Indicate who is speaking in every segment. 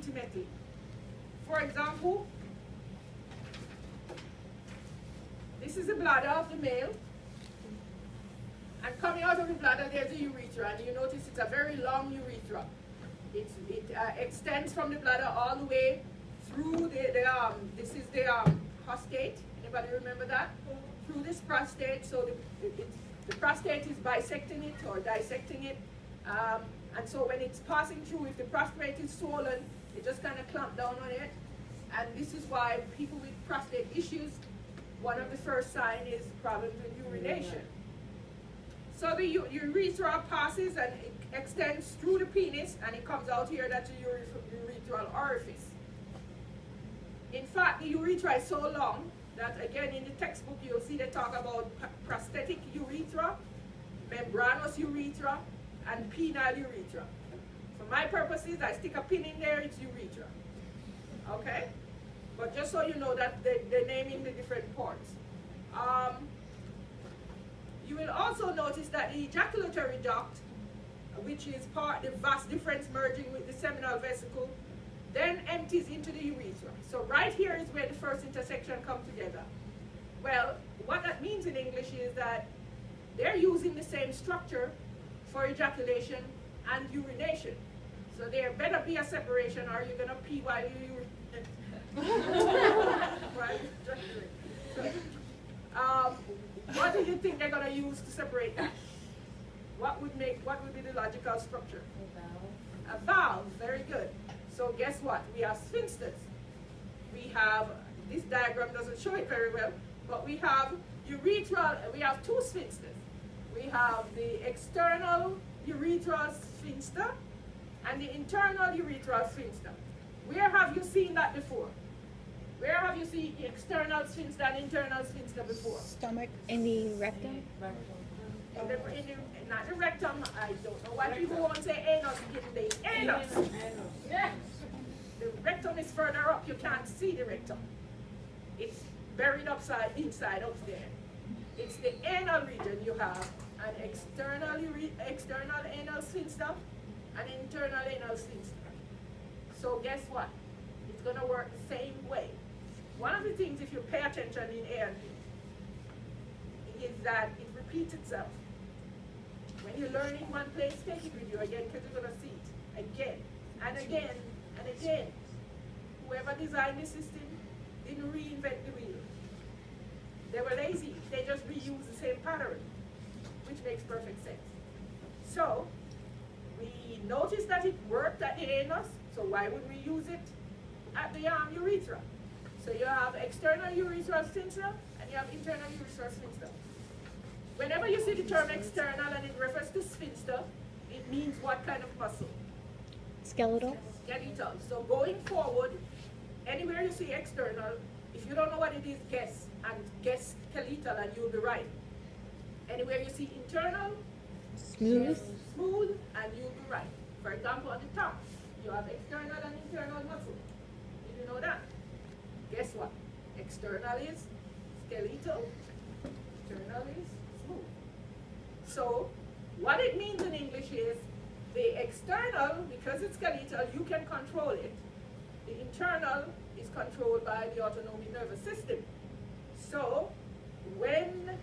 Speaker 1: intimately. For example, this is the bladder of the male, and coming out of the bladder there's a urethra, and you notice it's a very long urethra. It extends from the bladder all the way through this is the prostate. Anybody remember that? Through this prostate, so the prostate is bisecting it or dissecting it, and so when it's passing through, if the prostate is swollen, it just kind of clamp down on it, and this is why people with prostate issues, one of the first signs is problems with urination. So the urethra passes and it extends through the penis, and it comes out here. That's a urethral orifice. In fact, the urethra is so long that, again, in the textbook you'll see they talk about prosthetic urethra, membranous urethra, and penile urethra. For my purposes, I stick a pin in there, it's urethra. Okay? But just so you know that they're naming the different parts. You will also notice that the ejaculatory duct, which is the vas deferens merging with the seminal vesicle, then empties into the urethra. So right here is where the first intersection come together. Well, what that means in English is that they're using the same structure for ejaculation and urination. So there better be a separation, or you're gonna pee while you urinate. Right? So, what do you think they're gonna use to separate that? What would be the logical structure? A valve. Very good. So guess what? We have sphincters. We have, this diagram doesn't show it very well, but we have urethral, we have two sphincters. We have the external urethral sphincter and the internal urethral sphincter. Where have you seen that before? Where have you seen the external sphincter and internal sphincter before?
Speaker 2: Stomach. In the rectum?
Speaker 1: Not the rectum. I don't know why people won't say anus in the anus. Yeah. The rectum is further up. You can't see the rectum. It's buried inside up there. It's the anal region. You have an external anal sphincter and internal anal sphincter. So guess what? It's going to work the same way. One of the things, if you pay attention in A&P, is that it repeats itself. When you learn in one place, take it with you again, because you're going to see it again and again and again. Whoever designed the system didn't reinvent the wheel. They were lazy. They just reused the same pattern, which makes perfect sense. So we noticed that it worked at the anus, so why would we use it at the urethra? So you have external urethral sphincter and you have internal urethral sphincter. Whenever you see the term external and it refers to sphincter, it means what kind of muscle?
Speaker 2: Skeletal.
Speaker 1: Skeletal. So going forward, anywhere you see external, if you don't know what it is, guess. And guess skeletal and you'll be right. Anywhere you see internal,
Speaker 2: Smooth.
Speaker 1: smooth, and you'll be right. For example, on the top, you have external and internal muscle. Did you know that? Guess what? External is skeletal, internal is smooth. So what it means in English is the external, because it's skeletal, you can control it. The internal is controlled by the autonomic nervous system. So when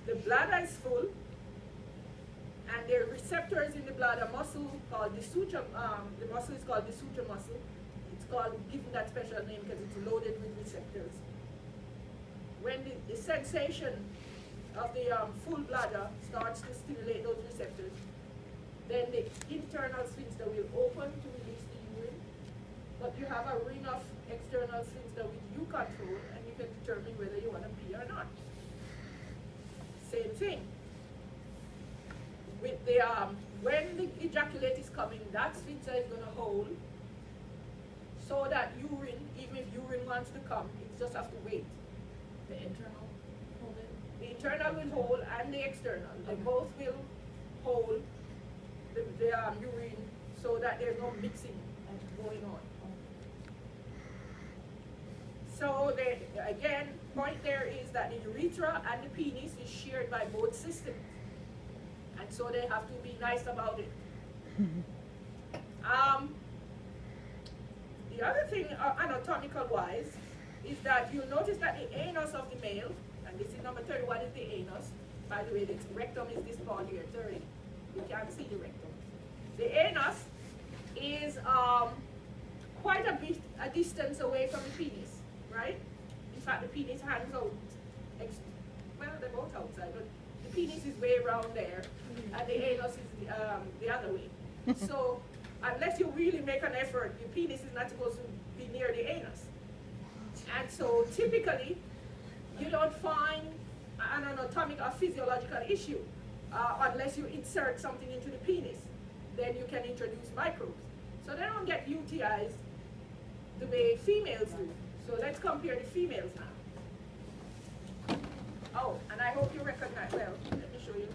Speaker 1: the bladder is full and there are receptors in the bladder muscle called the suture, the muscle is called the suture muscle. It's called, given that special name because it's loaded with receptors. When the sensation of the full bladder starts to stimulate those receptors, then the internal sphincter will open to release the urine, but you have a ring of external sphincter which you control, and you can determine whether you want to pee or not. Same thing. With the when the ejaculate is coming, that sphincter is going to hold, so that urine, even if urine wants to come, it just has to wait.
Speaker 3: The internal hold it?
Speaker 1: The internal will hold and the external. They both will hold the urine so that there's no mixing going on. So again, point there is that the urethra and the penis is shared by both systems. And so they have to be nice about it. The other thing, anatomical wise, is that you'll notice that the anus of the male, and this is number 31 is the anus. By the way, the rectum is this part here, 30. You can't see the rectum. The anus is quite a distance away from the penis, right? In fact, the penis hangs out, well, they're both outside, but the penis is way around there, and the anus is the other way. So, unless you really make an effort, your penis is not supposed to be near the anus. And so, typically, you don't find an anatomic or physiological issue unless you insert something into the penis. Then you can introduce microbes. So they don't get UTIs the way females do. So let's compare the females now. Oh, and I hope you recognize, well, let me show you.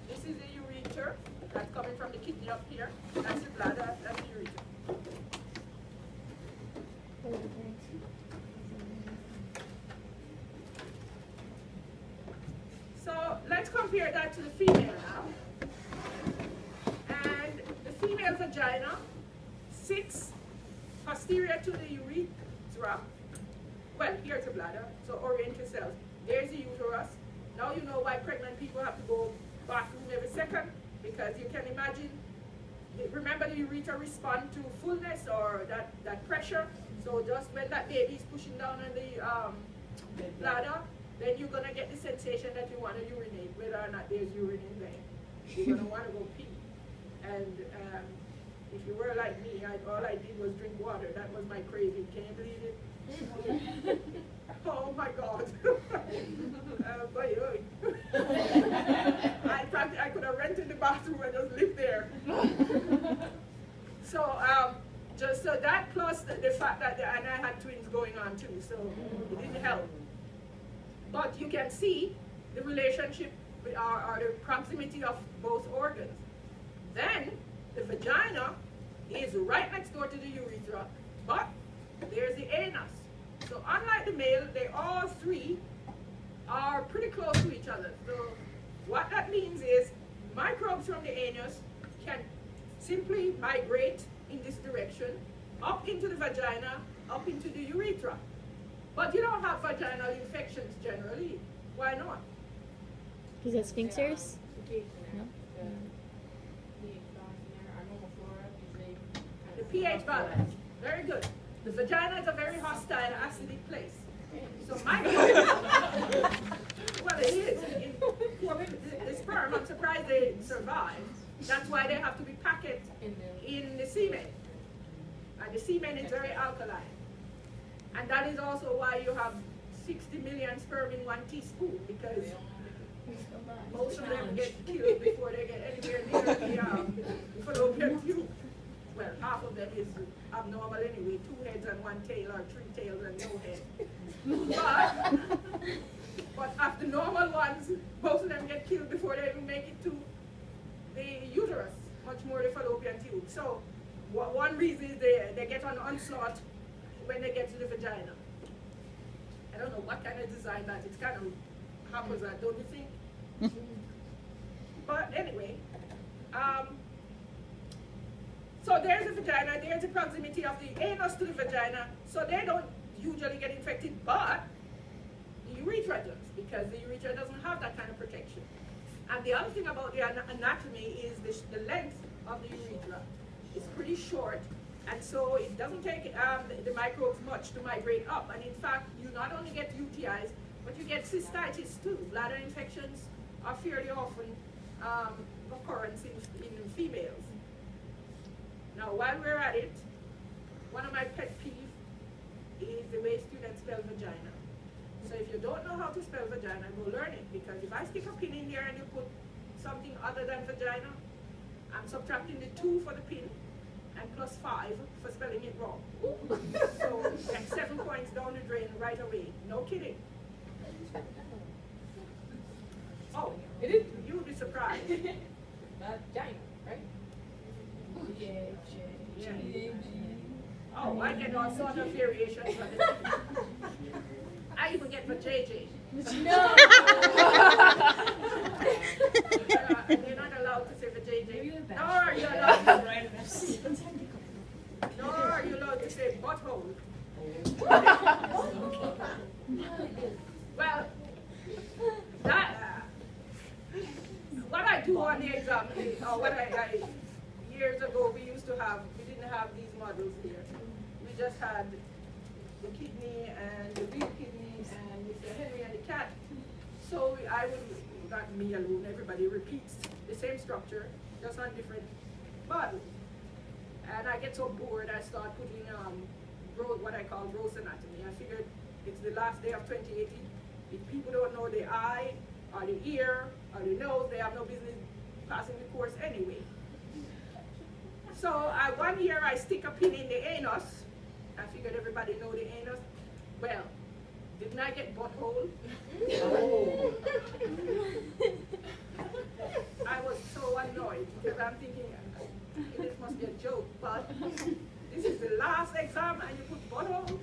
Speaker 1: This is the urethra that's coming from the kidney up here. That's the bladder, that's the urethra. So let's compare that to the female now. And the female vagina sits posterior to the urethra. Well, here's the bladder, so orient yourself. There's the uterus. Now you know why pregnant people have to go bathroom every second, because you can imagine, remember the urethra respond to fullness or that pressure. So just when that baby is pushing down on the bladder, then you're going to get the sensation that you want to urinate, whether or not there's urine in there. You're going to want to go pee. And if you were like me, all I did was drink water. That was my craving. Can you believe it? Oh my God. I could have rented the bathroom and just lived there. So, so that plus the fact that, and I had twins going on too, so it didn't help. But you can see the relationship or the proximity of both organs. Then the vagina is right next door to the urethra, but there's the anus. So unlike the male, they all three are pretty close to each other. So what that means is microbes from the anus can simply migrate in this direction, up into the vagina, up into the urethra. But you don't have vaginal infections generally. Why not?
Speaker 2: Because it's sphincters? No?
Speaker 1: The pH balance. Very good. The vagina is a very hostile, acidic place. So microbes, well, it is. The sperm, I'm surprised they survive. That's why they have to be packed in the semen. And the semen is very alkaline. And that is also why you have 60 million sperm in 1 teaspoon, because most of them get killed before they get anywhere near the fallopian tube. Well, half of them is abnormal anyway, 2 heads and 1 tail, or 3 tails and no head. But after normal ones, most of them get killed before they even make it to the uterus, much more the fallopian tube. So one reason is they get an onslaught when they get to the vagina. I don't know what kind of design that it's kind of happens that, don't you think? But anyway, so there's the vagina, there's the proximity of the anus to the vagina, so they don't usually get infected, but the urethra does, because the urethra doesn't have that kind of protection. And the other thing about the anatomy is the length of the urethra. It's pretty short, and so it doesn't take the microbes much to migrate up. And in fact, you not only get UTIs, but you get cystitis too. Bladder infections are fairly often occurrence in females. Now, while we're at it, one of my pet peeves is the way students spell vagina. So if you don't know how to spell vagina, go learn it, because if I stick a pin in there and you put something other than vagina, I'm subtracting the 2 for the pin and plus 5 for spelling it wrong. So that's 7 points down the drain right away. No kidding. Oh, you'll be surprised.
Speaker 3: Vagina, right?
Speaker 1: Yeah. Oh, I get all sorts of variations. I even get for JJ.
Speaker 3: No!
Speaker 1: They're not allowed to say for JJ. Nor are you allowed to say but butthole. Well, that what I do on the exam, or what I years ago we didn't have these models here. We just had the kidney and the real kidney and Mr. Henry and the cat. So I would, not me alone, everybody repeats the same structure, just on different models. And I get so bored, I start putting what I call gross anatomy. I figured it's the last day of 2018. If people don't know the eye, or the ear, or the nose, they have no business passing the course anyway. So one year I stick a pin in the anus. I figured everybody know the anus. Well, didn't I get butthole? Oh. I was so annoyed because I'm thinking, this must be a joke, but this is the last exam and you put butthole?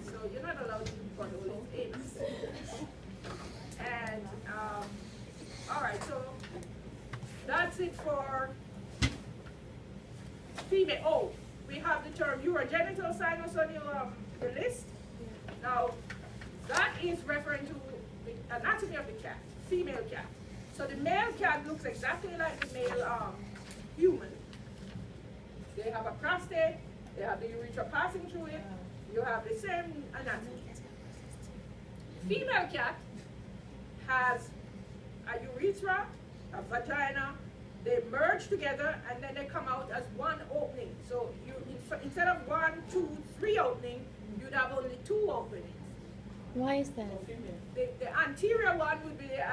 Speaker 1: So you're not allowed to do butthole, it's anus. And, all right, so that's it for female. Oh, we have the term urogenital sinus on your list. Now, that is referring to the anatomy of the cat, female cat. So the male cat looks exactly like the male human. They have a prostate, they have the urethra passing through it, you have the same anatomy. Female cat has a urethra, a vagina, they merge together and then they come out as one opening. So you, instead of 1, 2, 3 opening, you'd have only 2 openings.
Speaker 2: Why is that?
Speaker 1: The anterior one would be the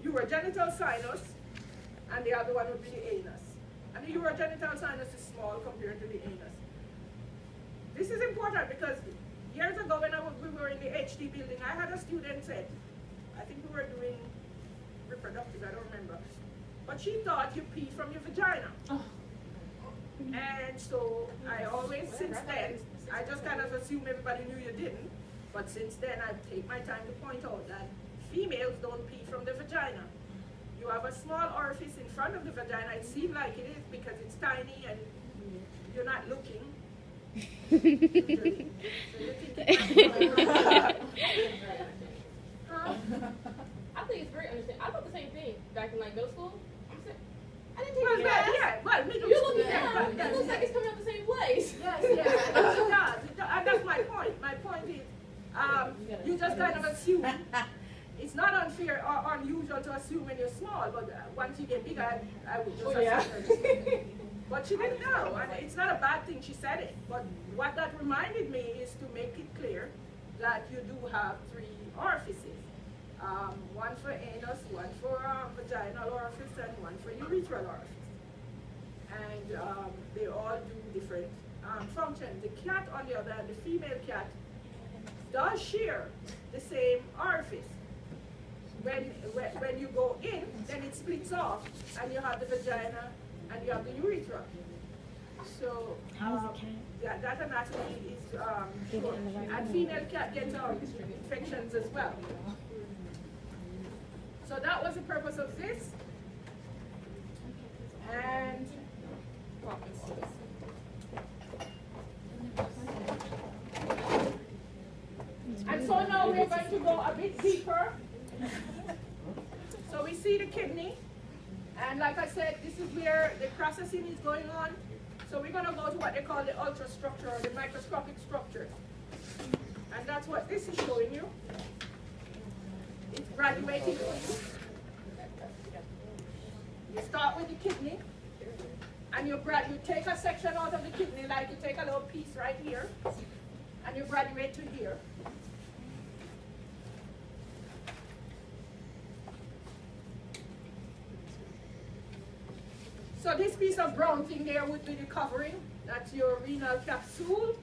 Speaker 1: urogenital sinus, and the other one would be the anus. And the urogenital sinus is small compared to the anus. This is important because years ago when we were in the HD building, I had a student said, I think we were doing reproductive, I don't remember, but she thought you pee from your vagina. Oh. And so I always, since then, I just kind of assume everybody knew you didn't. But since then, I take my time to point out that females don't pee from the vagina. You have a small orifice in front of the vagina. It seems like it is because it's tiny and you're not looking. Usually. So you're thinking,
Speaker 3: I think it's very understandable. I thought the same thing back in like middle school. I didn't take
Speaker 1: well,
Speaker 3: it fast.
Speaker 1: yeah, well, middle
Speaker 3: You're
Speaker 1: school,
Speaker 3: looking
Speaker 1: yeah,
Speaker 3: down.
Speaker 1: but
Speaker 3: It looks like it's coming out the same place.
Speaker 1: yes, yes, it does. And that's my point. My point is, you just kind of assume. It's not unfair or unusual to assume when you're small, but once you get bigger, I would just assume. But she didn't know, and it's not a bad thing she said it. But what that reminded me is to make it clear that you do have 3 orifices. One for anus, one for vaginal orifice, and one for urethral orifice. And they all do different functions. The cat, on the other hand, the female cat, does share the same orifice. When you go in, then it splits off, and you have the vagina and you have the urethra. So that anatomy is short. And female cat gets infections as well. So that was the purpose of this. And so now we're going to go a bit deeper. So we see the kidney. And like I said, this is where the processing is going on. So we're going to go to what they call the ultrastructure or the microscopic structure. And that's what this is showing you. It's graduating. You start with the kidney. And you take a section out of the kidney, like you take a little piece right here. And you graduate to here. So this piece of brown thing there would be the covering. That's your renal capsule.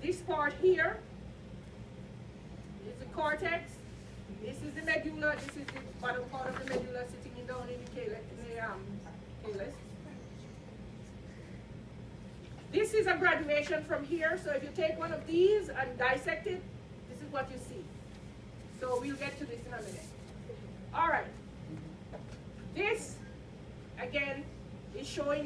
Speaker 1: This part here is the cortex. This is the medulla. This is the bottom part of the medulla sitting down in the calyx. This is a graduation from here. So if you take one of these and dissect it, this is what you see. So we'll get to this in a minute. All right. This, again, It's showing